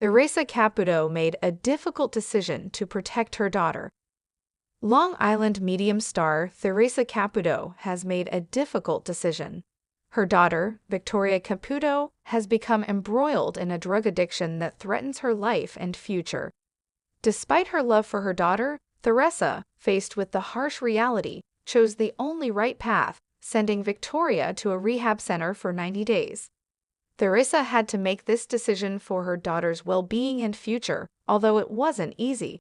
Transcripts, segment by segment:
Theresa Caputo made a difficult decision to protect her daughter. Long Island medium star Theresa Caputo has made a difficult decision. Her daughter, Theresa Caputo, has become embroiled in a drug addiction that threatens her life and future. Despite her love for her daughter, Theresa, faced with the harsh reality, chose the only right path, sending Victoria to a rehab center for 90 days. Theresa had to make this decision for her daughter's well-being and future, although it wasn't easy.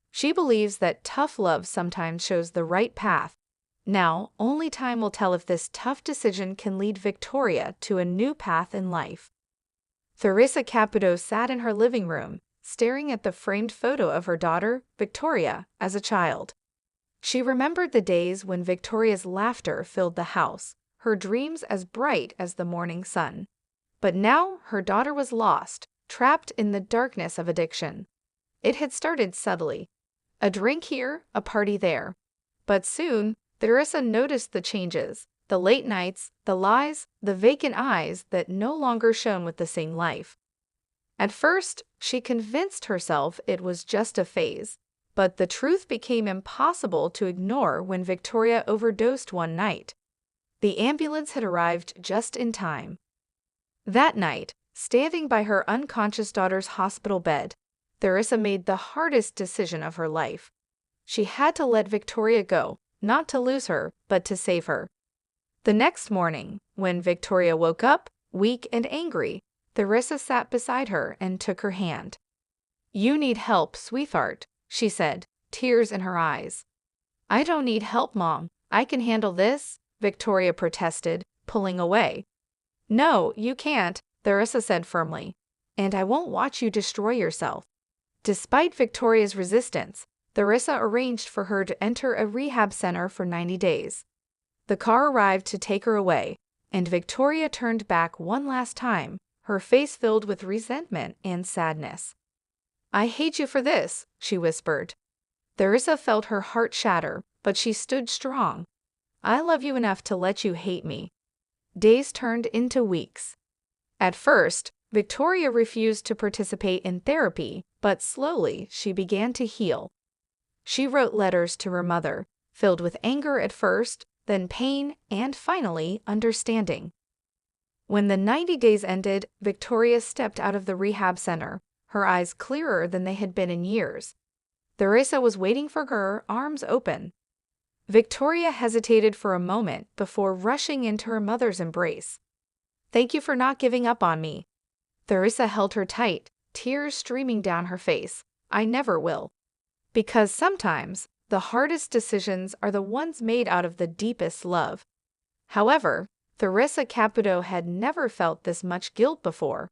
She believes that tough love sometimes shows the right path. Now, only time will tell if this tough decision can lead Victoria to a new path in life. Theresa Caputo sat in her living room, staring at the framed photo of her daughter, Victoria, as a child. She remembered the days when Victoria's laughter filled the house, her dreams as bright as the morning sun. But now her daughter was lost, trapped in the darkness of addiction. It had started subtly. A drink here, a party there. But soon, Theresa noticed the changes, the late nights, the lies, the vacant eyes that no longer shone with the same life. At first, she convinced herself it was just a phase, but the truth became impossible to ignore when Victoria overdosed one night. The ambulance had arrived just in time. That night, standing by her unconscious daughter's hospital bed, Theresa made the hardest decision of her life. She had to let Victoria go, not to lose her, but to save her. The next morning, when Victoria woke up, weak and angry, Theresa sat beside her and took her hand. "You need help, sweetheart," she said, tears in her eyes. "I don't need help, Mom. I can handle this," Victoria protested, pulling away. "No, you can't," Theresa said firmly. "And I won't watch you destroy yourself." Despite Victoria's resistance, Theresa arranged for her to enter a rehab center for 90 days. The car arrived to take her away, and Victoria turned back one last time, her face filled with resentment and sadness. "I hate you for this," she whispered. Theresa felt her heart shatter, but she stood strong. "I love you enough to let you hate me." Days turned into weeks. At first, Victoria refused to participate in therapy, but slowly she began to heal. She wrote letters to her mother, filled with anger at first, then pain, and finally understanding. When the 90 days ended, Victoria stepped out of the rehab center, her eyes clearer than they had been in years. Theresa was waiting for her, arms open. Victoria hesitated for a moment before rushing into her mother's embrace. "Thank you for not giving up on me." Theresa held her tight, tears streaming down her face. "I never will." Because sometimes, the hardest decisions are the ones made out of the deepest love. However, Theresa Caputo had never felt this much guilt before.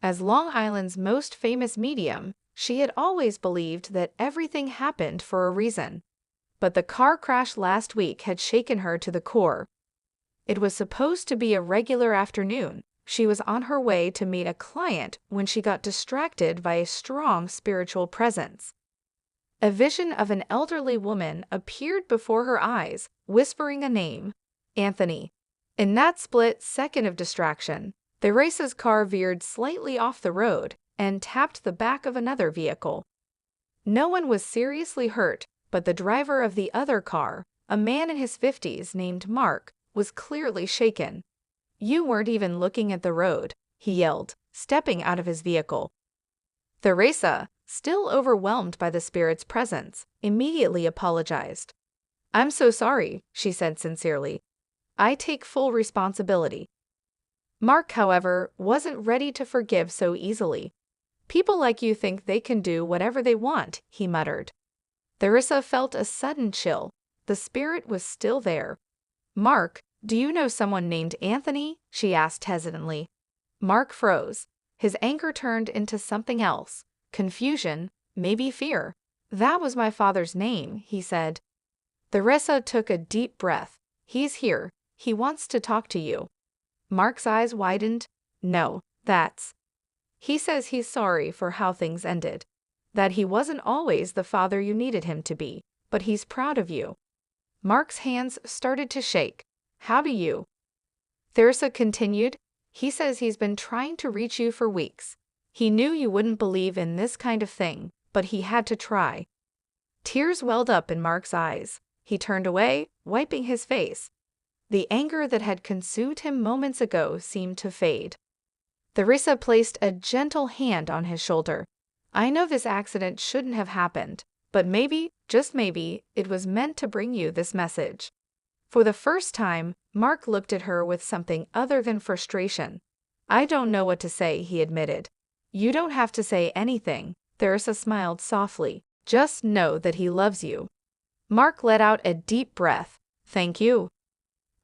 As Long Island's most famous medium, she had always believed that everything happened for a reason. But the car crash last week had shaken her to the core. It was supposed to be a regular afternoon. She was on her way to meet a client when she got distracted by a strong spiritual presence. A vision of an elderly woman appeared before her eyes, whispering a name, Anthony. In that split second of distraction, Theresa's car veered slightly off the road and tapped the back of another vehicle. No one was seriously hurt, but the driver of the other car, a man in his 50s named Mark, was clearly shaken. "You weren't even looking at the road," he yelled, stepping out of his vehicle. Theresa, still overwhelmed by the spirit's presence, immediately apologized. "I'm so sorry," she said sincerely. "I take full responsibility." Mark, however, wasn't ready to forgive so easily. "People like you think they can do whatever they want," he muttered. Theresa felt a sudden chill. The spirit was still there. "Mark, do you know someone named Anthony?" she asked hesitantly. Mark froze. His anger turned into something else. Confusion, maybe fear. "That was my father's name," he said. Theresa took a deep breath. "He's here. He wants to talk to you." Mark's eyes widened. "No, that's..." "He says he's sorry for how things ended. That he wasn't always the father you needed him to be, but he's proud of you." Mark's hands started to shake. "How do you..." Theresa continued. "He says he's been trying to reach you for weeks. He knew you wouldn't believe in this kind of thing, but he had to try. Tears welled up in Mark's eyes. He turned away, wiping his face. The anger that had consumed him moments ago seemed to fade. Theresa placed a gentle hand on his shoulder. I know this accident shouldn't have happened, but maybe, just maybe, it was meant to bring you this message. For the first time, Mark looked at her with something other than frustration. I don't know what to say, he admitted. You don't have to say anything, Theresa smiled softly. Just know that he loves you. Mark let out a deep breath. Thank you.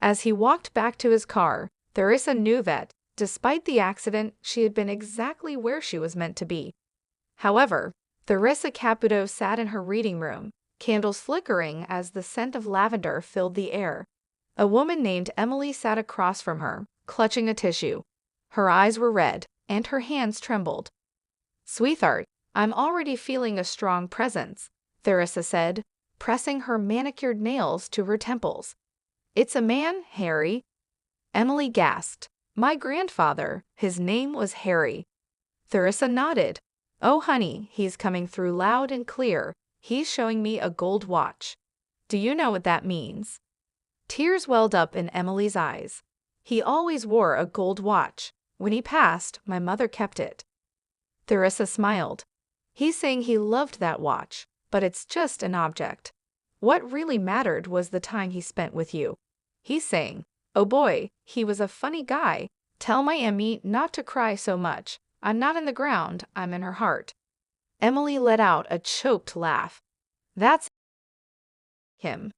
As he walked back to his car, Theresa knew that, despite the accident, she had been exactly where she was meant to be. However, Theresa Caputo sat in her reading room, candles flickering as the scent of lavender filled the air. A woman named Emily sat across from her, clutching a tissue. Her eyes were red, and her hands trembled. Sweetheart, I'm already feeling a strong presence, Theresa said, pressing her manicured nails to her temples. It's a man, Harry. Emily gasped. My grandfather, his name was Harry. Theresa nodded. Oh honey, he's coming through loud and clear. He's showing me a gold watch. Do you know what that means? Tears welled up in Emily's eyes. He always wore a gold watch. When he passed, my mother kept it. Theresa smiled. He's saying he loved that watch, but it's just an object. What really mattered was the time he spent with you. He's saying, oh boy, he was a funny guy. Tell my Emmy not to cry so much. I'm not in the ground, I'm in her heart. Emily let out a choked laugh. That's him.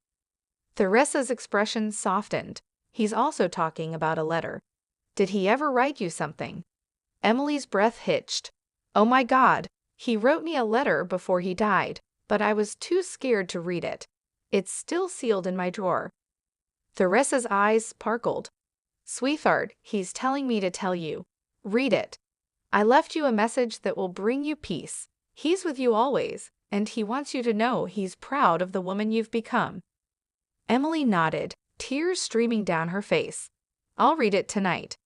Theresa's expression softened. He's also talking about a letter. Did he ever write you something? Emily's breath hitched. Oh my God, he wrote me a letter before he died, but I was too scared to read it. It's still sealed in my drawer. Theresa's eyes sparkled. Sweetheart, he's telling me to tell you. Read it. I left you a message that will bring you peace. He's with you always, and he wants you to know he's proud of the woman you've become. Emily nodded, tears streaming down her face. I'll read it tonight.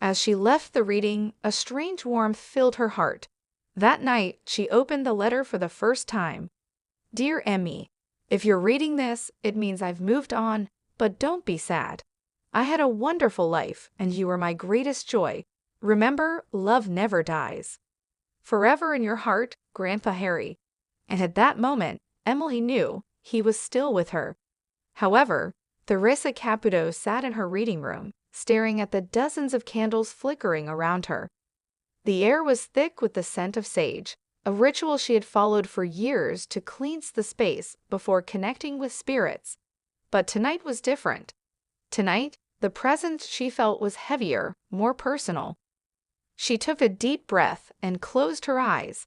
As she left the reading, a strange warmth filled her heart. That night, she opened the letter for the first time. Dear Emmy, if you're reading this, it means I've moved on, but don't be sad. I had a wonderful life, and you were my greatest joy. Remember, love never dies. Forever in your heart, Grandpa Harry. And at that moment, Emily knew he was still with her. However, Theresa Caputo sat in her reading room, staring at the dozens of candles flickering around her. The air was thick with the scent of sage, a ritual she had followed for years to cleanse the space before connecting with spirits. But tonight was different. Tonight, the presence she felt was heavier, more personal. She took a deep breath and closed her eyes.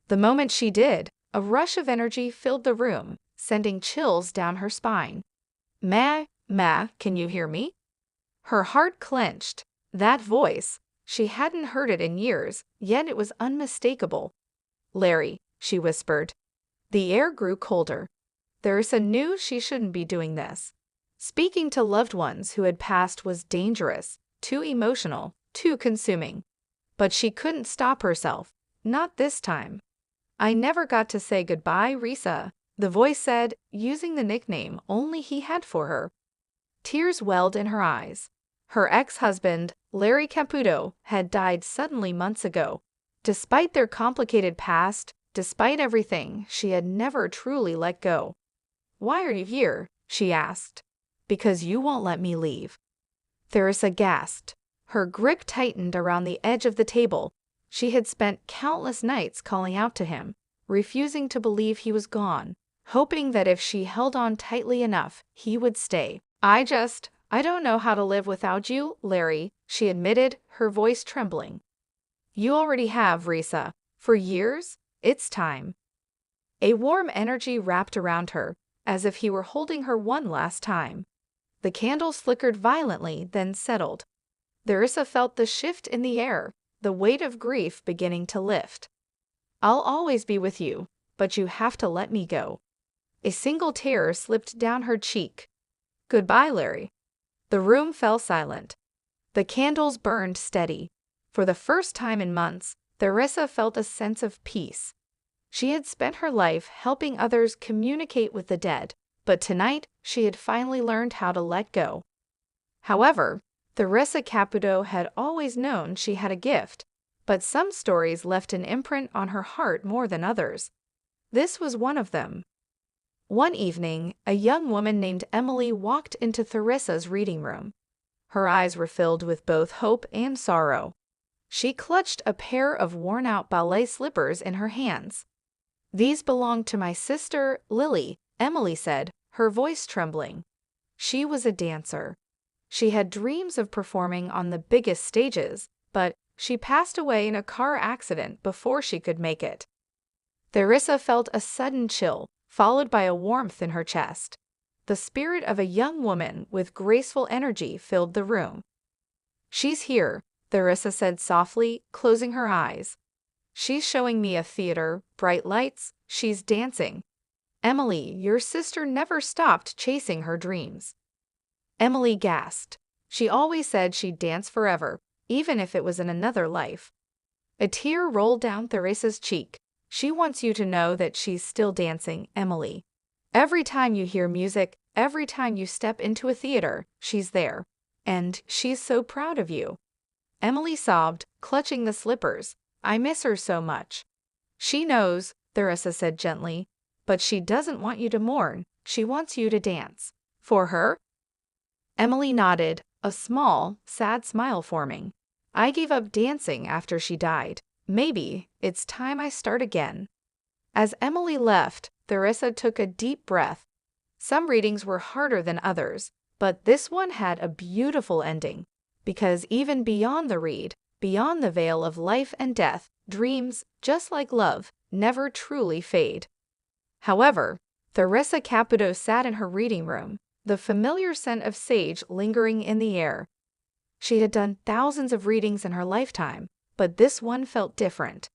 The moment she did, a rush of energy filled the room, sending chills down her spine. Ma, can you hear me? Her heart clenched. That voice, she hadn't heard it in years, yet it was unmistakable. Larry, she whispered. The air grew colder. Theresa knew she shouldn't be doing this. Speaking to loved ones who had passed was dangerous, too emotional, too consuming. But she couldn't stop herself. Not this time. I never got to say goodbye, Risa, the voice said, using the nickname only he had for her. Tears welled in her eyes. Her ex-husband, Larry Caputo, had died suddenly months ago. Despite their complicated past, despite everything, she had never truly let go. Why are you here? She asked. Because you won't let me leave. Theresa gasped. Her grip tightened around the edge of the table. She had spent countless nights calling out to him, refusing to believe he was gone, hoping that if she held on tightly enough, he would stay. I don't know how to live without you, Larry, she admitted, her voice trembling. You already have, Risa. For years, it's time. A warm energy wrapped around her, as if he were holding her one last time. The candles flickered violently, then settled. Theresa felt the shift in the air, the weight of grief beginning to lift. I'll always be with you, but you have to let me go. A single tear slipped down her cheek. Goodbye, Larry. The room fell silent. The candles burned steady. For the first time in months, Theresa felt a sense of peace. She had spent her life helping others communicate with the dead, but tonight she had finally learned how to let go. However, Theresa Caputo had always known she had a gift, but some stories left an imprint on her heart more than others. This was one of them. One evening, a young woman named Emily walked into Theresa's reading room. Her eyes were filled with both hope and sorrow. She clutched a pair of worn-out ballet slippers in her hands. "These belong to my sister, Lily," Emily said, her voice trembling. She was a dancer. She had dreams of performing on the biggest stages, but she passed away in a car accident before she could make it. Theresa felt a sudden chill, followed by a warmth in her chest. The spirit of a young woman with graceful energy filled the room. "She's here," Theresa said softly, closing her eyes. "She's showing me a theater, bright lights, she's dancing. Emily, your sister never stopped chasing her dreams." Emily gasped. She always said she'd dance forever, even if it was in another life. A tear rolled down Theresa's cheek. "She wants you to know that she's still dancing, Emily. Every time you hear music, every time you step into a theater, she's there. And she's so proud of you." Emily sobbed, clutching the slippers. "I miss her so much." "She knows," Theresa said gently, "but she doesn't want you to mourn. She wants you to dance. For her?" Emily nodded, a small, sad smile forming. "I gave up dancing after she died. Maybe it's time I start again." As Emily left, Theresa took a deep breath. Some readings were harder than others, but this one had a beautiful ending, because even beyond the read, beyond the veil of life and death, dreams, just like love, never truly fade. However, Theresa Caputo sat in her reading room, the familiar scent of sage lingering in the air. She had done thousands of readings in her lifetime, but this one felt different.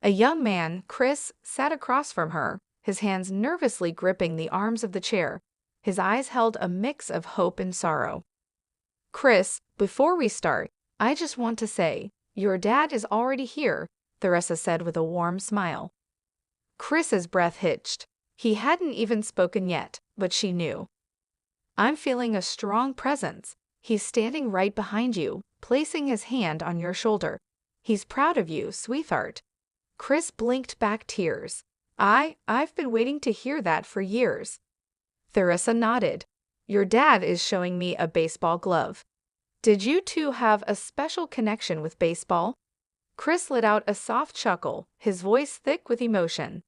A young man, Chris, sat across from her, his hands nervously gripping the arms of the chair. His eyes held a mix of hope and sorrow. "Chris, before we start, I just want to say, your dad is already here," Theresa said with a warm smile. Chris's breath hitched. He hadn't even spoken yet, but she knew. "I'm feeling a strong presence. He's standing right behind you, placing his hand on your shoulder. He's proud of you, sweetheart." Chris blinked back tears. I've been waiting to hear that for years." Theresa nodded. "Your dad is showing me a baseball glove. Did you two have a special connection with baseball?" Chris let out a soft chuckle, his voice thick with emotion.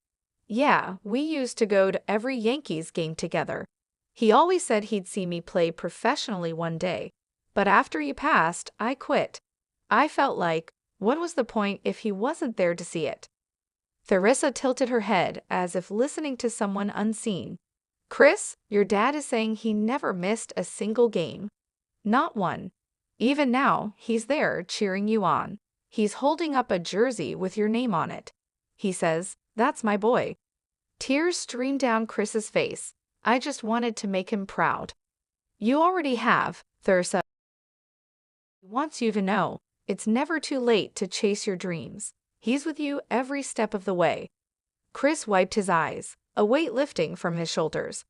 "Yeah, we used to go to every Yankees game together. He always said he'd see me play professionally one day. But after you passed, I quit. I felt like, what was the point if he wasn't there to see it?" Theresa tilted her head as if listening to someone unseen. "Chris, your dad is saying he never missed a single game. Not one. Even now, he's there cheering you on. He's holding up a jersey with your name on it. He says, 'That's my boy.'" Tears streamed down Chris's face. "I just wanted to make him proud." "You already have," Theresa. "He wants you to know, it's never too late to chase your dreams. He's with you every step of the way." Chris wiped his eyes, a weight lifting from his shoulders.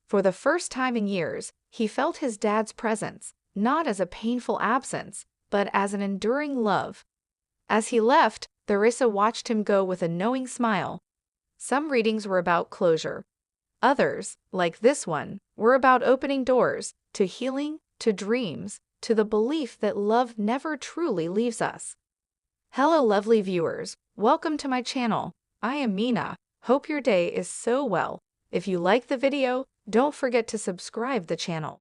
For the first time in years, he felt his dad's presence, not as a painful absence, but as an enduring love. As he left, Theresa watched him go with a knowing smile. Some readings were about closure. Others, like this one, were about opening doors to healing, to dreams, to the belief that love never truly leaves us. Hello lovely viewers, welcome to my channel. I am Mina. Hope your day is so well. If you like the video, don't forget to subscribe the channel.